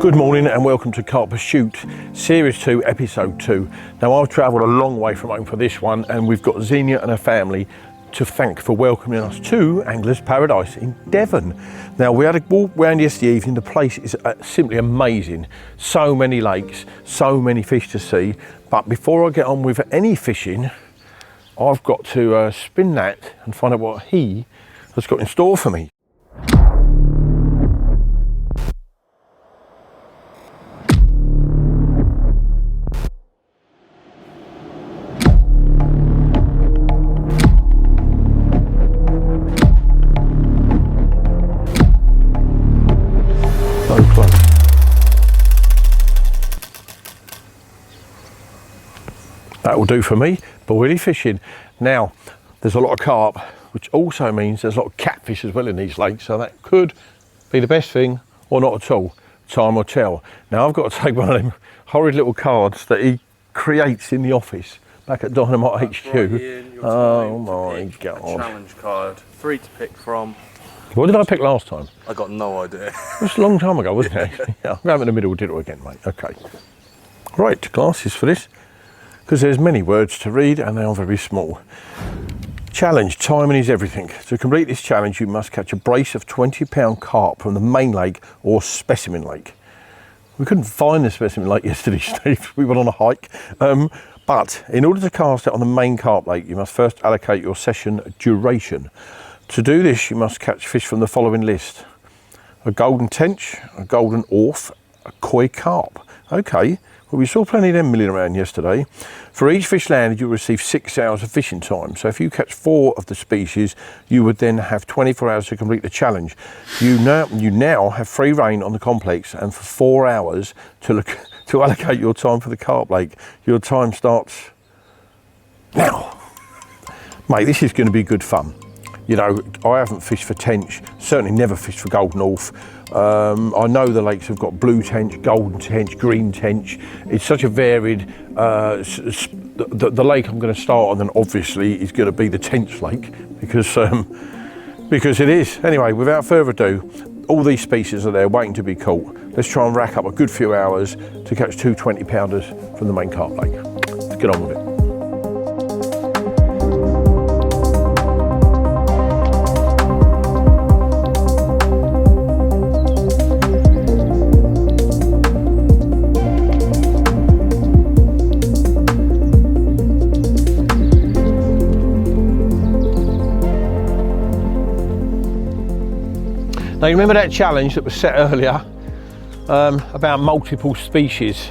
Good morning and welcome to Carp Pursuit Series 2, Episode 2. Now I've travelled a long way from home for this one, and we've got Xenia and her family to thank for welcoming us to Angler's Paradise in Devon. Now we had a walk round yesterday evening. The place is simply amazing. So many lakes, so many fish to see. But before I get on with any fishing, I've got to spin that and find out what he has got in store for me. That will do for me, but really fishing. Now, there's a lot of carp, which also means there's a lot of catfish as well in these lakes, so that could be the best thing or not at all. Time will tell. Now, I've got to take one of them horrid little cards that he creates in the office back at Dynamite HQ. Right, oh my God. A challenge card, 3 to pick from. What did I pick last time? I got no idea. It was a long time ago, wasn't it? Yeah, I'm in the middle, did it again, mate. Okay. Right, glasses for this, because there's many words to read and they are very small. Challenge, timing is everything. To complete this challenge, you must catch a brace of 20-pound carp from the main lake or specimen lake. We couldn't find the specimen lake yesterday, Steve. We went on a hike. But in order to cast it on the main carp lake, you must first allocate your session duration. To do this, you must catch fish from the following list: a golden tench, a golden orf, a koi carp. Okay. Well, we saw plenty of them milling around yesterday. For each fish landed, you'll receive 6 hours of fishing time. So if you catch 4 of the species, you would then have 24 hours to complete the challenge. You now have free rein on the complex, and for 4 hours to allocate your time for the carp lake. Your time starts now. Mate, this is going to be good fun. You know, I haven't fished for tench, certainly never fished for golden orf. I know the lakes have got blue tench, golden tench, green tench. It's such a varied, the lake I'm going to start on then obviously is going to be the tench lake because it is. Anyway, without further ado, all these species are there waiting to be caught. Let's try and rack up a good few hours to catch 2 20-pounders from the main carp lake. Let's get on with it. Now, you remember that challenge that was set earlier about multiple species?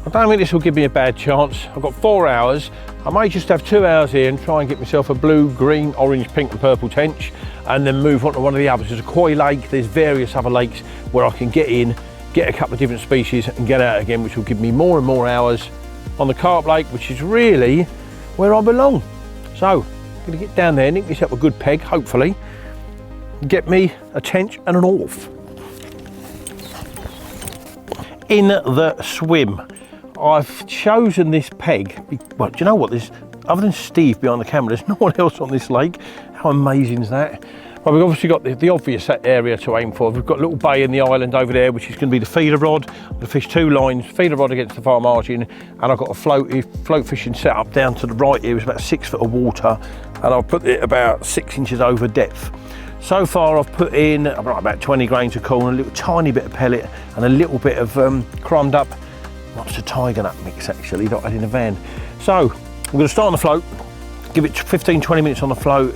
I don't think this will give me a bad chance. I've got 4 hours. I may just have 2 hours here and try and get myself a blue, green, orange, pink and purple tench and then move on to one of the others. There's a koi lake, there's various other lakes where I can get in, get a couple of different species and get out again, which will give me more and more hours on the carp lake, which is really where I belong. So, I'm gonna get down there, nick myself a good peg, hopefully, get me a tench and an orf. In the swim, I've chosen this peg. Well, do you know what? There's, other than Steve behind the camera, there's no one else on this lake. How amazing is that? Well, we've obviously got the obvious area to aim for. We've got a little bay in the island over there, which is going to be the feeder rod. I'm going to fish 2 lines, feeder rod against the far margin, and I've got a float fishing set up down to the right here. It's about 6 foot of water, and I'll put it about 6 inches over depth. So far I've put in about 20 grains of corn, a little tiny bit of pellet and a little bit of crumbed up, what's a tiger nut mix actually, that I had in a van. So I'm going to start on the float, give it 15-20 minutes on the float,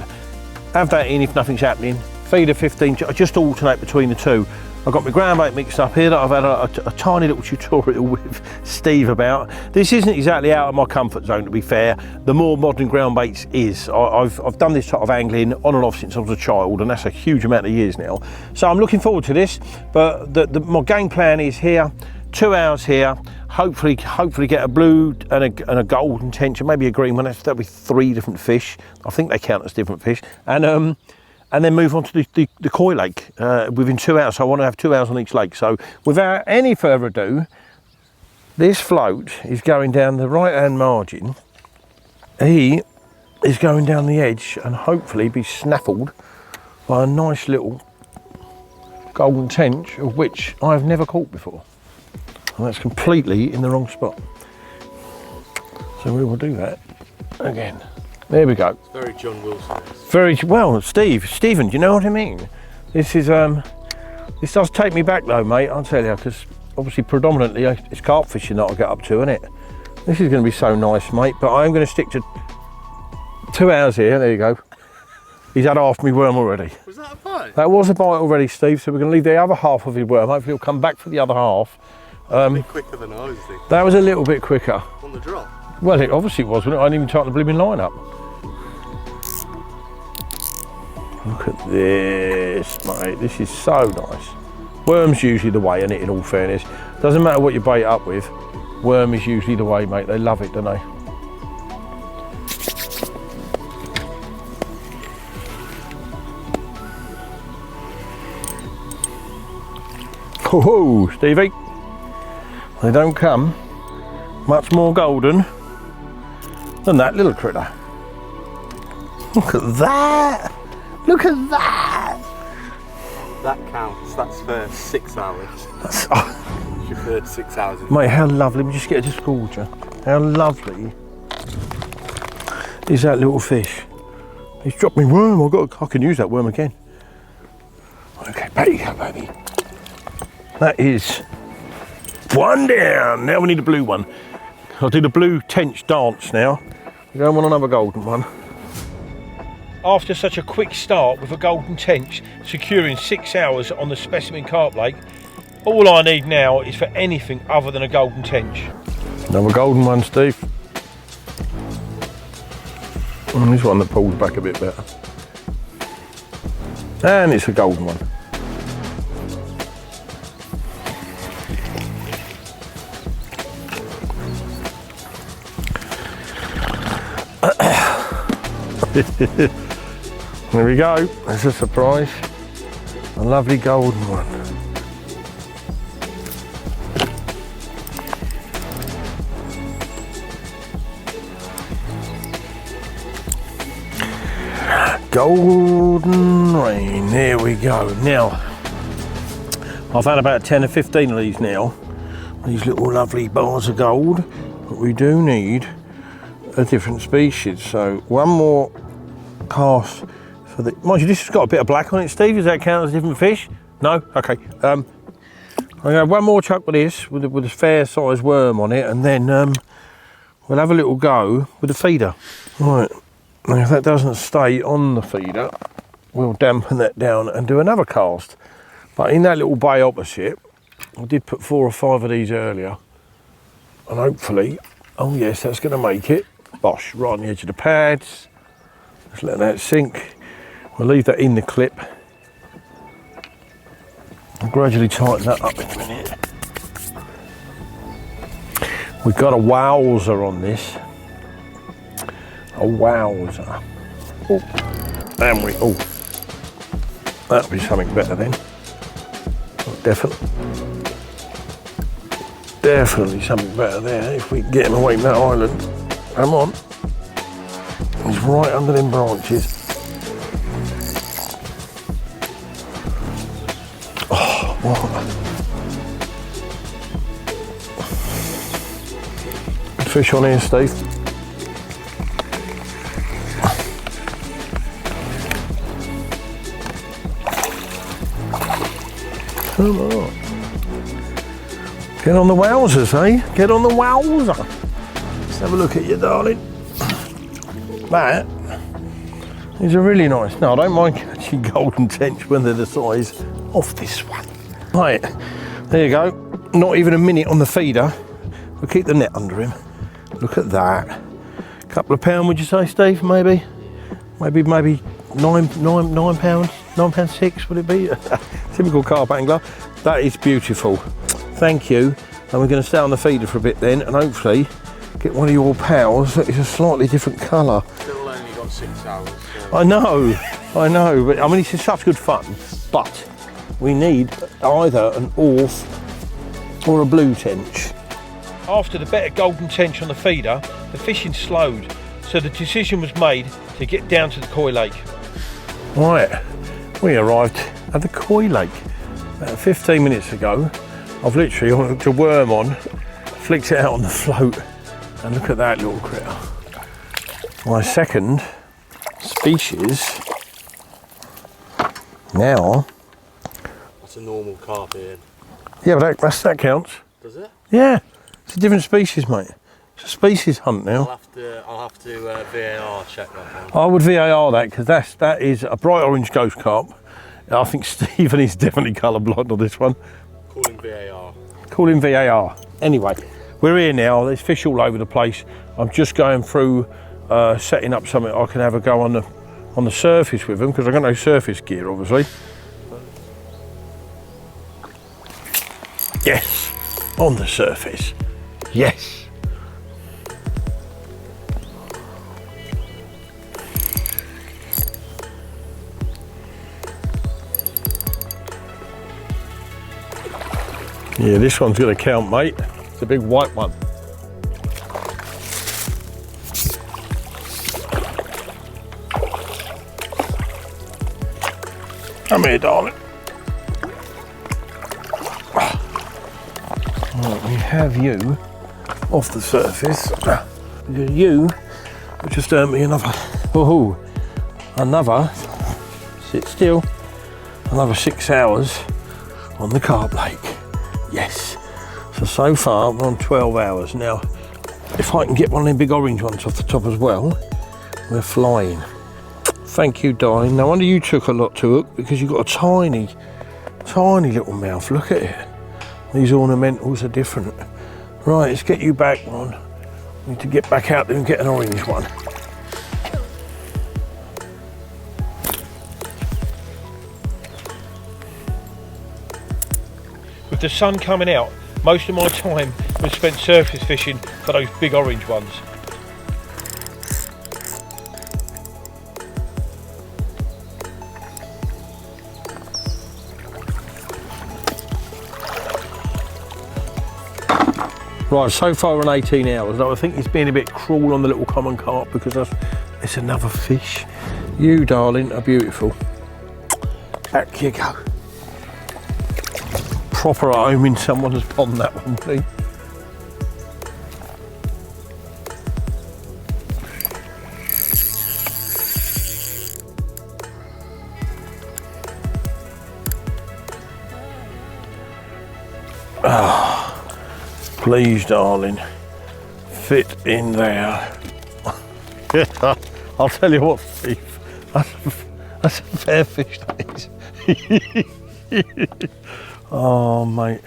have that in if nothing's happening, feed a 15, just alternate between the two. I've got my ground bait mixed up here that I've had a tiny little tutorial with Steve about. This isn't exactly out of my comfort zone, to be fair. The more modern ground baits is. I've done this type of angling on and off since I was a child, and that's a huge amount of years now. So I'm looking forward to this, but my game plan is here, 2 hours here, hopefully get a blue and a golden tench, and maybe a green one. That'll be 3 different fish. I think they count as different fish. And then move on to the koi lake within 2 hours. So I want to have 2 hours on each lake. So without any further ado, this float is going down the right hand margin. He is going down the edge and hopefully be snaffled by a nice little golden tench, of which I've never caught before. And that's completely in the wrong spot. So we will do that again. There we go. It's very John Wilson. Very well, Stephen, do you know what I mean? This is, this does take me back though, mate, I'll tell you, because obviously predominantly it's carp fishing that I'll get up to, isn't it? This is going to be so nice, mate, but I'm going to stick to 2 hours here. There you go. He's had half my worm already. Was that a bite? That was a bite already, Steve, so we're going to leave the other half of his worm. Hopefully he'll come back for the other half. A bit quicker than I was thinking. That was a little bit quicker. On the drop? Well, it obviously was, wasn't it? I didn't even tighten the blooming line up. Look at this, mate. This is so nice. Worm's usually the way, isn't it, in all fairness? Doesn't matter what you bait up with, worm is usually the way, mate. They love it, don't they? Oh, Stevie. They don't come much more golden than that little critter. Look at that! Look at that! That counts. That's for 6 hours. It's your third 6 hours. Mate, how lovely. Let me just get it to scourge you. How lovely is that little fish? He's dropped me worm. I can use that worm again. Okay, back you go, baby. That is one down. Now we need a blue one. I'll do the blue tench dance now. We don't want another golden one. After such a quick start with a golden tench, securing 6 hours on the specimen carp lake, all I need now is for anything other than a golden tench. Another golden one, Steve. This one that pulls back a bit better. And it's a golden one. There we go, there's a surprise. A lovely golden one. Golden rain, there we go. Now, I've had about 10 or 15 of these now. These little lovely bars of gold, but we do need a different species. So one more cast for the, mind you, this has got a bit of black on it, Steve. Does that count as a different fish? No? Okay. I'm gonna have one more chuck with this, with a fair sized worm on it, and then we'll have a little go with the feeder. Right, now if that doesn't stay on the feeder, we'll dampen that down and do another cast. But in that little bay opposite, I did put 4 or 5 of these earlier, and hopefully, oh yes, that's gonna make it. Bosh, right on the edge of the pads. Just let that sink. We'll leave that in the clip. I'll gradually tighten that up in a minute. We've got a wowzer on this. A wowzer. Oh, and we, oh, that'll be something better then. Oh, definitely something better there if we can get him away from that island. Come on. He's right under them branches. Oh, what? Good fish on here, Steve. Come on. Get on the wowzers, eh? Get on the wowzer. Let's have a look at you, darling. That is a really nice. Now, I don't mind catching golden tench when they're the size of this one. Right, there you go. Not even a minute on the feeder. We'll keep the net under him. Look at that. Couple of pound, would you say, Steve? Maybe nine pounds, £9.6, would it be? Typical carp angler. That is beautiful. Thank you. And we're going to stay on the feeder for a bit then, and hopefully get one of your pals that is a slightly different colour. Still only got 6 hours. So. I know, but I mean, this is such good fun, but we need either an orth or a blue tench. After the better golden tench on the feeder, the fishing slowed, so the decision was made to get down to the Koi Lake. Right, we arrived at the Koi Lake, About 15 minutes ago, I've literally hooked a worm on, flicked it out on the float, and look at that little critter. My second species. Now. That's a normal carp here. Yeah, but that counts. Does it? Yeah, it's a different species, mate. It's a species hunt now. I'll have to VAR check that one. I would VAR that because that is a bright orange ghost carp. I think Stephen is definitely colourblind on this one. Calling VAR. Calling VAR. Anyway, we're here now. There's fish all over the place. I'm just going through setting up something I can have a go on the surface with them because I've got no surface gear, obviously. Yes, on the surface. Yes. Yeah, this one's going to count, mate. It's a big white one. Come here, darling. Right, we have you off the surface. You just earned me another, sit still, another 6 hours on the carp lake. Yes. So far we're on 12 hours. Now, if I can get one of them big orange ones off the top as well, we're flying. Thank you, darling. No wonder you took a lot to hook because you've got a tiny, tiny little mouth. Look at it. These ornamentals are different. Right, let's get you back on. We need to get back out there and get an orange one. With the sun coming out, most of my time was spent surface fishing for those big orange ones. Right, so far on 18 hours. I think it's been a bit cruel on the little common carp because it's another fish. You, darling, are beautiful. Back you go. Proper at home in someone's pond, that one, please. Please, darling, fit in there. I'll tell you what, Steve, that's a fair fish, that is. Oh, mate.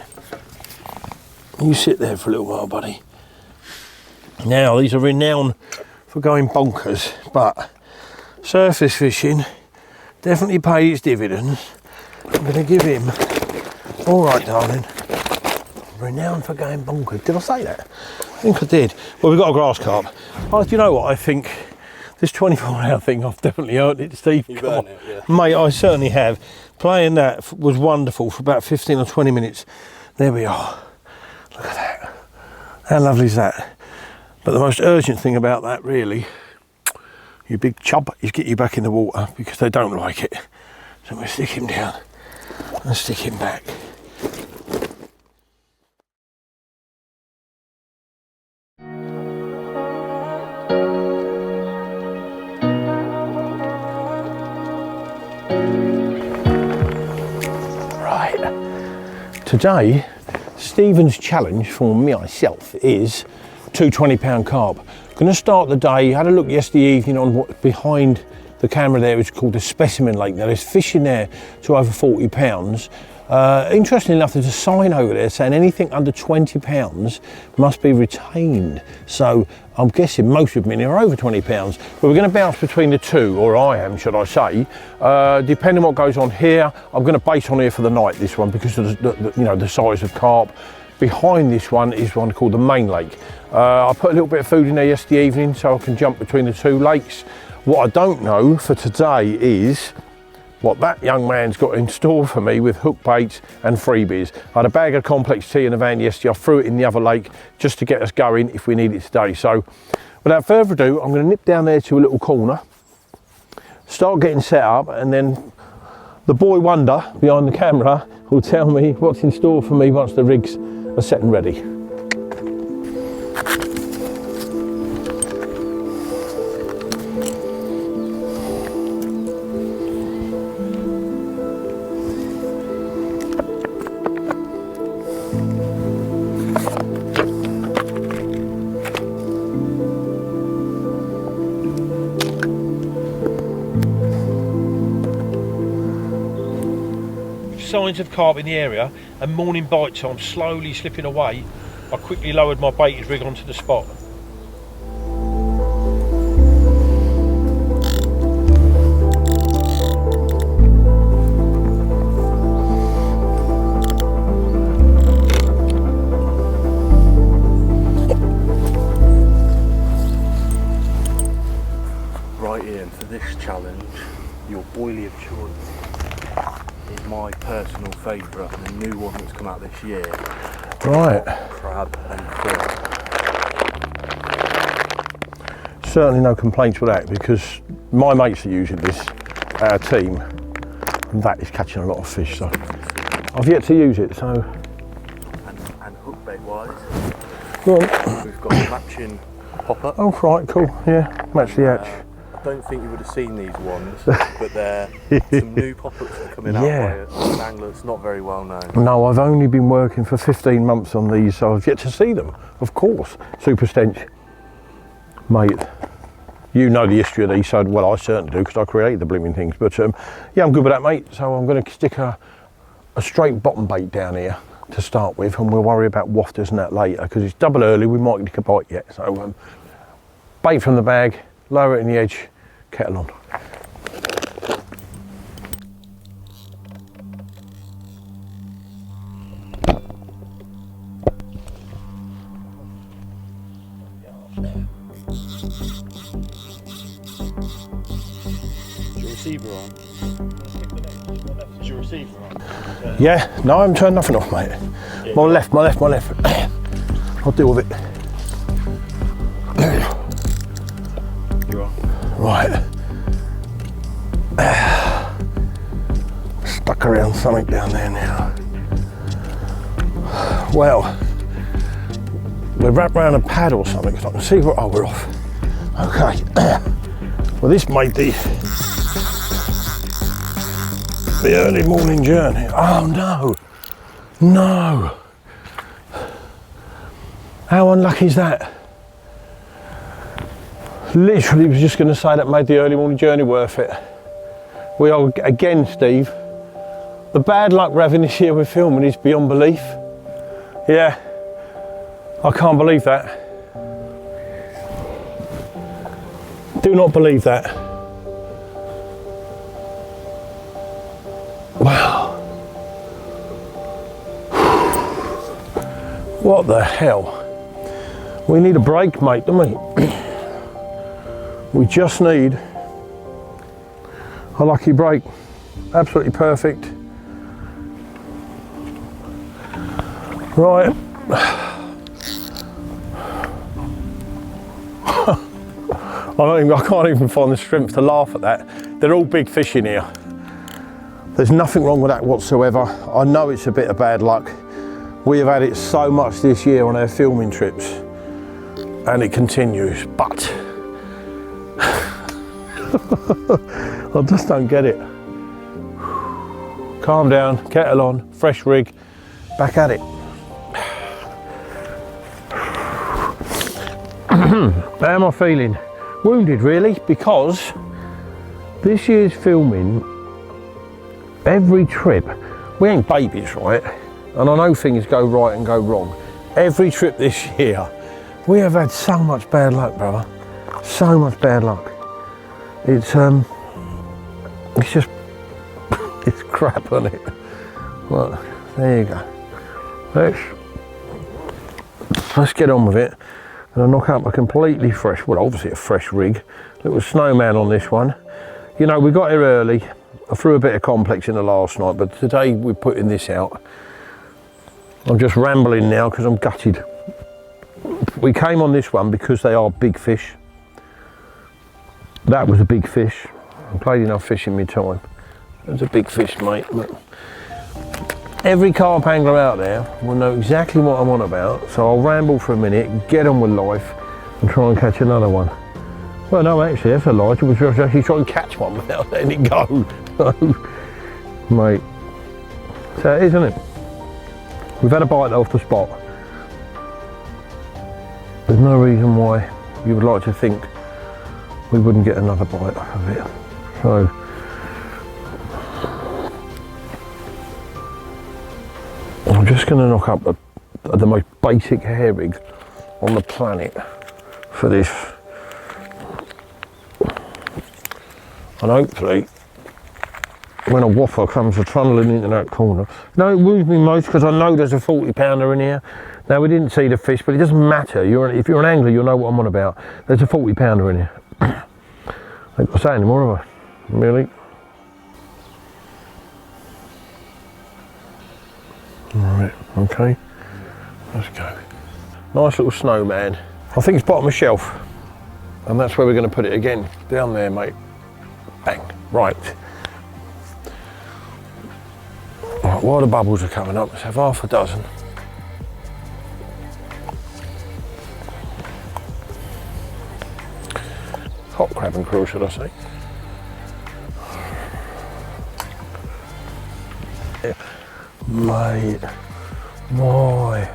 You sit there for a little while, buddy. Now, these are renowned for going bonkers, but surface fishing definitely paid its dividends. I'm going to give him, all right, darling, renowned for going bonkers. Did I say that? I think I did. Well, we've got a grass carp. Oh, do you know what? I think this 24-hour thing, I've definitely earned it, Steve. You've earned it, yeah. Mate, I certainly have. Playing that was wonderful for about 15 or 20 minutes. There we are. Look at that. How lovely is that? But the most urgent thing about that, really, you big chub, is get you back in the water because they don't like it. So I'm going to stick him down and stick him back. Today, Stephen's challenge for myself is 2 20-pound carp. Going to start the day, had a look yesterday evening on what behind the camera there is called a specimen lake. Now there's fish in there to over 40 pounds. Interestingly enough, there's a sign over there saying anything under 20 pounds must be retained. So I'm guessing most of them are over 20 pounds. But we're going to bounce between the two, or I am, should I say. Depending on what goes on here, I'm going to base on here for the night, this one, because of the size of carp. Behind this one is one called the main lake. I put a little bit of food in there yesterday evening so I can jump between the two lakes. What I don't know for today is what that young man's got in store for me with hook baits and freebies. I had a bag of complex tea in the van yesterday. I threw it in the other lake just to get us going if we need it today. So without further ado, I'm going to nip down there to a little corner, start getting set up, and then the boy wonder behind the camera will tell me what's in store for me once the rigs are set and ready. Signs of carp in the area and morning bite time slowly slipping away, I quickly lowered my baited rig onto the spot. Right, Ian, for this challenge, your boilie of choice is my personal favourite, and the new one that's come out this year. Right. Crab and krill. Certainly no complaints with that, because my mates are using this, our team, and that is catching a lot of fish, so I've yet to use it, so... And hook bait wise, Go on. we've got a matching popper. Oh, right, cool, yeah, match the hatch. I don't think you would have seen these ones, but they're some new poppers that are coming out by an angler that's not very well known. No, I've only been working for 15 months on these, so I've yet to see them, of course. Super stench. Mate, you know the history of these, so, well, I certainly do, because I created the blooming things, but yeah, I'm good with that, mate, so I'm going to stick a straight bottom bait down here to start with, and we'll worry about wafters and that later, because it's double early, we might get a bite yet, so bait from the bag, lower it in the edge, kettle on. Is your receiver on? Is your receiver on? Yeah, no, I haven't turned nothing off, mate. Yeah. My left. I'll deal with it. You're on. Right. Stuck around something down there now. Well, we're wrapped around a pad or something, so I can see where, oh, we're off. Okay. Well, this made the early morning journey. Oh no, no. How unlucky is that? Literally was just going to say that made the early morning journey worth it. We are, again, Steve, the bad luck we're having this year with filming is beyond belief. Yeah, I can't believe that. Do not believe that. Wow. What the hell? We need a break, mate, don't we? We just need a lucky break. Absolutely perfect. Right. I can't even find the strength to laugh at that. They're all big fish in here. There's nothing wrong with that whatsoever. I know it's a bit of bad luck. We have had it so much this year on our filming trips, and it continues, but I just don't get it. Calm down, kettle on, fresh rig, back at it. How am I feeling? Wounded, really, because this year's filming, every trip, we ain't babies, right? And I know things go right and go wrong. Every trip this year, we have had so much bad luck, brother. So much bad luck. It's just, it's crap, isn't it? Well, there you go. Let's get on with it. And I'll knock up a completely fresh, well, obviously a fresh rig. Little snowman on this one. You know, we got here early. I threw a bit of complex in the last night, but today we're putting this out. I'm just rambling now because I'm gutted. We came on this one because they are big fish. That was a big fish. I played enough fish in my time. There's a big fish, mate. But every carp angler out there will know exactly what I'm on about, so I'll ramble for a minute, get on with life, and try and catch another one. Well, no, actually, that's a lie. We should actually try and catch one without letting it go. Mate. So it is, isn't it? We've had a bite off the spot. There's no reason why you would like to think we wouldn't get another bite off of it. So, I'm just going to knock up the most basic hair rig on the planet for this. And hopefully, when a whopper comes trundling into that corner. No, it wounds me most because I know there's a 40 pounder in here. Now, we didn't see the fish, but it doesn't matter. If you're an angler, you'll know what I'm on about. There's a 40 pounder in here. I ain't got to say anymore, have I? Really? Alright, okay. Let's go. Nice little snowman. I think it's bottom of shelf. And that's where we're going to put it again. Down there, mate. Bang. Right. Right, while the bubbles are coming up, let's have half a dozen. Hot crab and krill, should I say. Mate, why?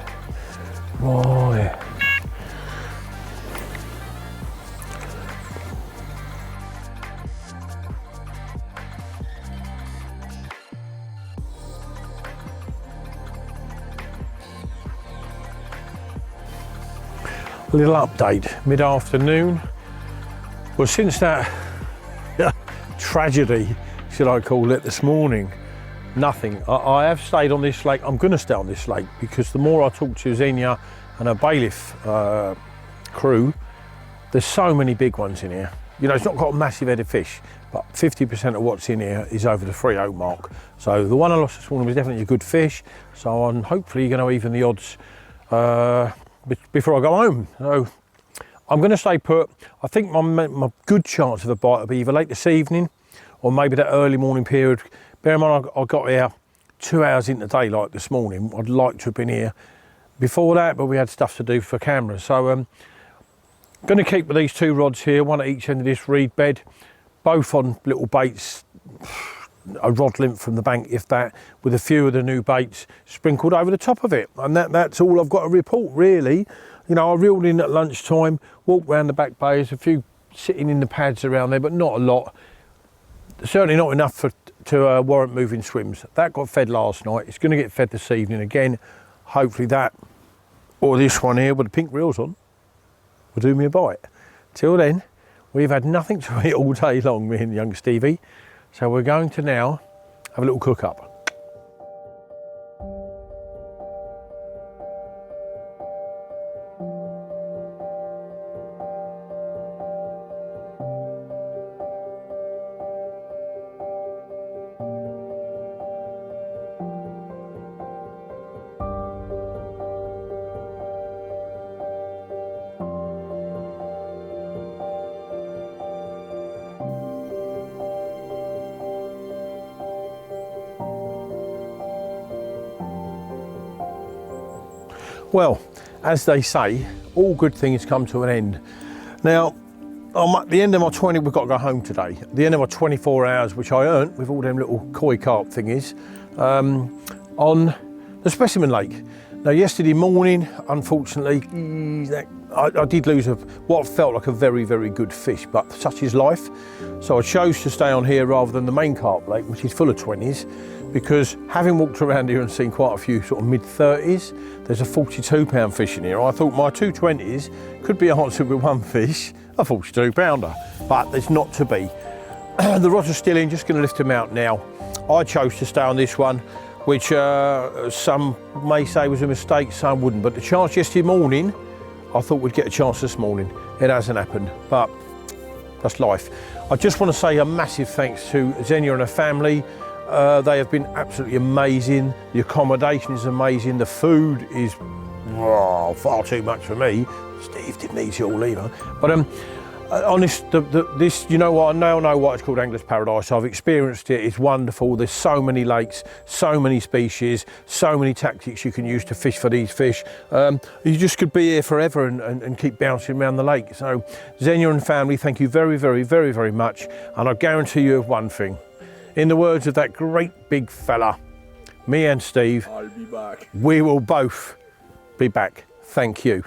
A little update, mid-afternoon. Well, since that tragedy, should I call it, this morning, nothing. I have stayed on this lake. I'm going to stay on this lake because the more I talk to Xenia and her bailiff crew, there's so many big ones in here. You know, it's not got a massive head of fish, but 50% of what's in here is over the 3/0 mark. So the one I lost this morning was definitely a good fish. So I'm hopefully going to even the odds before I go home. So I'm going to stay put. I think my good chance of a bite will be either late this evening or maybe that early morning period. Bear in mind, I got here 2 hours into daylight this morning. I'd like to have been here before that, but we had stuff to do for cameras. So I'm going to keep with these two rods here, one at each end of this reed bed, both on little baits, a rod length from the bank, if that, with a few of the new baits sprinkled over the top of it. And that's all I've got to report, really. You know, I reeled in at lunchtime, walked round the back bays, a few sitting in the pads around there, but not a lot. Certainly not enough to warrant moving swims. That got fed last night. It's going to get fed this evening again. Hopefully that, or this one here with the pink reels on, will do me a bite. Till then, we've had nothing to eat all day long, me and young Stevie. So we're going to now have a little cook up. Well, as they say, all good things come to an end. Now, I'm at the end of my we've got to go home today. At the end of my 24 hours, which I earned with all them little koi carp thingies, on the Specimen Lake. Now, yesterday morning, unfortunately, I did lose what felt like a very, very good fish, but such is life. So I chose to stay on here rather than the main carp lake, which is full of 20s, because having walked around here and seen quite a few sort of mid-30s, there's a 42-pound fish in here. I thought my 2 20s could be answered with one fish, a 42-pounder, but there's not to be. The rods are still in, just going to lift them out now. I chose to stay on this one, which some may say was a mistake, some wouldn't, but the chance yesterday morning, I thought we'd get a chance this morning. It hasn't happened, but that's life. I just want to say a massive thanks to Xenia and her family. They have been absolutely amazing. The accommodation is amazing. The food is far too much for me. Steve didn't eat it all either. But Honest, this, you know what, I now know why it's called Angler's Paradise. I've experienced it, it's wonderful. There's so many lakes, so many species, so many tactics you can use to fish for these fish. You just could be here forever and keep bouncing around the lake. So Xenia and family, thank you very, very, very, very much. And I guarantee you of one thing. In the words of that great big fella, me and Steve, I'll be back. we will both be back. Thank you.